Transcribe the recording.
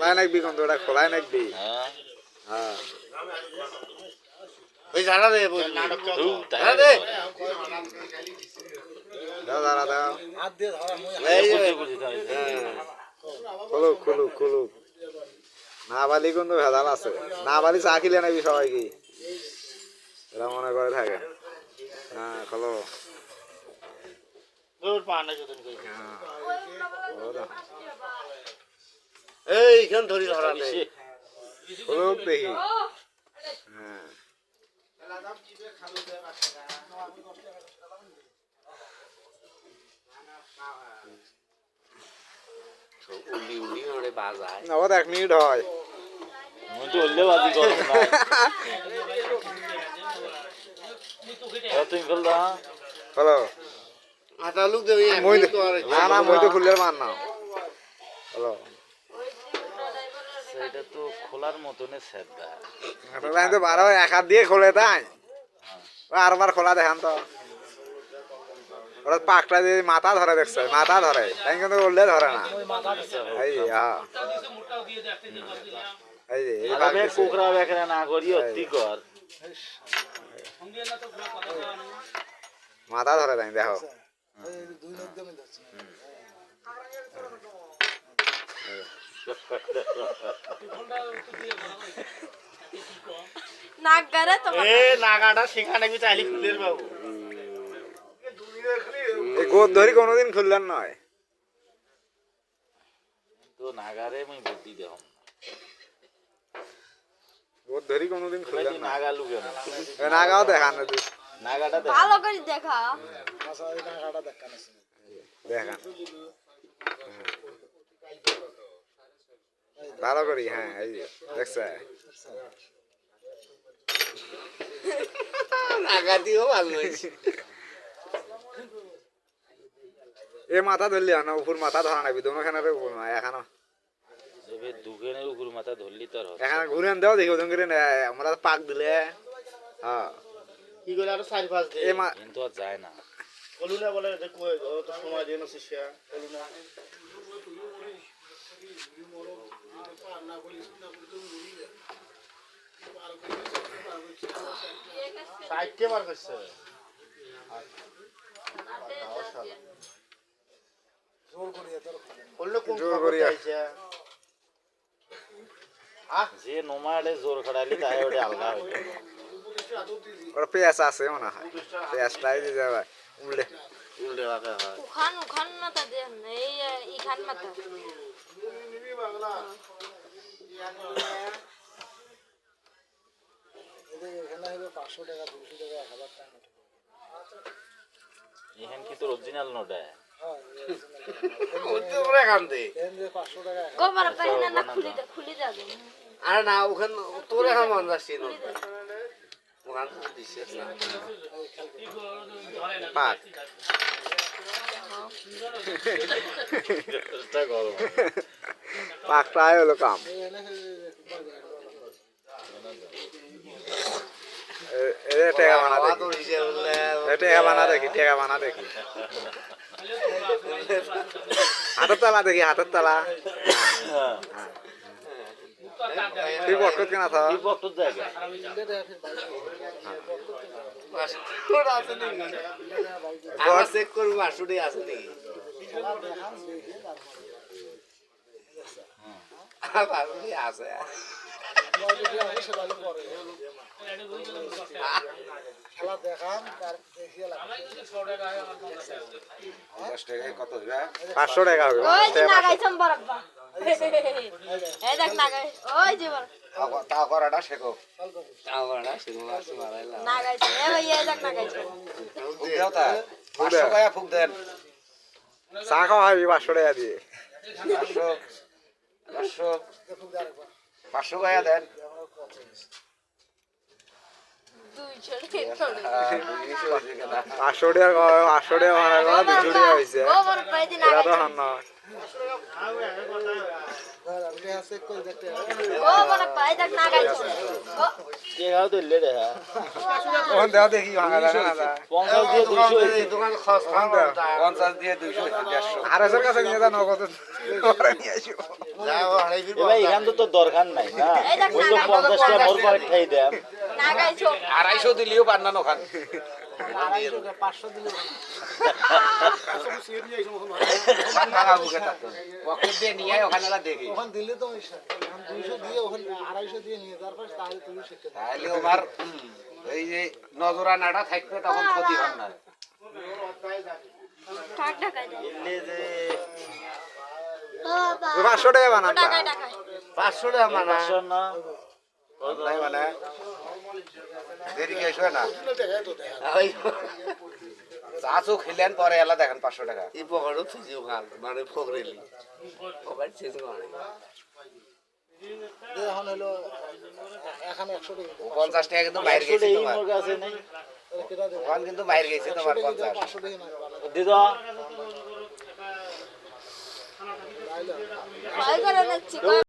খোলাই নাকবি কোন তোটা খোলাই নাকবি হ্যাঁ ওই ঝাড়া দে নাটক ঝাড়া দে দাও দাঁড়া দাও হাত দিয়ে ধরা মই এই খুলু খুলু খুলু না বালি কিন্তু ভেজাল আছে না বালি চা খিলে নাবি সবাই কি এরা মনে করে থাকে হ্যাঁ খোলো দূর পানে যতন কই হ্যাঁ ও দাও এইখান ধরি ধরা দে খুলু দেখি হ্যাঁ উলি উলি ওরে বাজায় ও 1 মিনিট হয় মই তো হলে বাজি করব না তুই বল দা হ্যালো আটা লুক দে মই না না মই তো খুললে মান না হ্যালো সেটা তো খোলার মতনে সেদা এটা লাইন তো 12 এক হাত দিয়ে খোলে তাই আরবার খোলা দেখান তো ওরা পাকটা দিয়ে মাথা ধরে দেখছে মাথা ধরে তাই কিন্তু উল্লে ধরে না এই হ্যাঁ এই যে এই আরে কোকরা বেকরা না করি অতি কর মাথা ধরে তাই দেখো দুই লোক দমে যাচ্ছে নাগরে তো এ নাগাটা সেখানে কি চাইলি খুলের বাবু এই গোদ ধরি কোনোদিন খুললেন নয় তো নাগারে মই বুদ্ধি দেব গোদ ধরি কোনোদিন খুললেন না নাগা লুকে এ নাগাও দেখান না তুই নাগাটা দেখ ভালো করে দেখা আচ্ছা এই টাকাটা দেখা না দেখান ভালো করি হ্যাঁ এই যে দেখছে নাগা দিও ভালো হইছে এ মাথা ধরলি না উপর মাথা ধরা নাবি দোনোখানে উপর না এখানো এবে দুগেনের উপর মাথা ধরলি তোর এখানে ঘুরে দাও দেখি ওজন করে আমরা পাক দিলে হ্যাঁ কি করে আর 4-5 দে এ মা কিন্তু আর যায় না বলু না বলে যে কই তো সময় দেন শিষ্যা বলু না সাইটে বার করছে জোর করিয়ে তোর বললে কোন জোর খবর করিয়া। আইছে যে নোমাডে জোর খড়ালি তাই ওটা আলগা হইল ওরা পেঁয়াজ আছে মনে হয় পেঁয়াজটাই দিয়ে যাবে উল্টে উল্টে রাখা হয় উখান উখান মাথা দে এই ইখান মাথা এদের এখানে হলো 500 টাকা 200 টাকা 1000 টাকা এখান কি তোর অরিজিনাল নোট হ্যাঁ উল্টে করে কাম দে এর 500 টাকা গোবর পাইনা না খুলি যাবে আরে না ওখান তোর এখন মন যাচ্ছে না ওখান দিছে না পাক পাকটাই হলো কাম এটা টেকা বানা দেখি তো হিসে বললে টেকা বানা দেখি টেকা বানা দেখি হাতের তালা দেখি হাতের তালা তুই বটকত কেনা থা কি বক্ত জায়গা মাসুর আছে নাকি আবার চেক করব মাসুরই আছে নাকি মাসুরই আছে খেলা দেখান তার দেখিয়ে লাগবে 500 টাকা হবে ওই যে নাগাইছম বরাব্বা এই দেখ নাগাই ওই যে বড় তা করাটা শেখো আবার না শুরু আছে মারাইলা নাগাইছম এই ভাই এই দেখ নাগাইছম ফুক দাও তা 500 টাকা ফুক দেন চা খাওয়া হবে 500 টাকা দিয়ে 500 টাকা দেন 500 টাকা 500 টাকা মানে 200 টাকা হইছে গোবর পাই দি এরা তো নাগাইছম হান না আমি চেক করে দেখতে ও বড় পাই দেখ না গাইছো ও কে গাও দিলে রে হ্যাঁ তখন দেওয়া দেখি ভাঙা দেখা না যায় 50 দিয়ে 200 হয়েছে এই দোকান খরচ খাওয়া 50 দিয়ে 200 150 আড়াইশোর কাছে নিয়ে যা নগদ ওরা নিয়ে আসবো যাও হারাই ফিরবো এবার এখান তো তোর দরকার নাই না এই দেখ ওই না তো 50 টাকা মোর পারে খাই দেব না গাইছো 250 দিলেও পার না ওখান 500 দিলে ভাঙা বুকে থাকতো পকেট দিয়ে নিয়ে আয় ওখানে দেখি ওখান দিলে তো 200 দিয়ে ওখানে 250 দিয়ে নিয়ে তারপর তাহলে তুমি শিখতে তাহলে ওবার এই যে নজরানাটা থাকবে তখন ক্ষতি হয় না টাক টাকাই দে এলে যে ও বাবা 500 টাকা বানান টাকাই টাকাই 500 টাকা মানা 500 না নাই মানে দেরি কি আসবে না ওই চাচু খেলেন পরে এলা দেখেন 500 টাকা এই পকেটও থুজি ওখান মানে ফকরেলি পকেট শেষ করে এখন হলো এখানে 100 টাকা ও 50 টাকা কিন্তু বাইরে 100 গেছে টাকা তোমার মোর কাছে নাই কেটা দেবো ওখান কিন্তু বাইরে গেছে তোমার 50 500 টাকা না দিদা বানাইলো কয় করে নিচ্ছি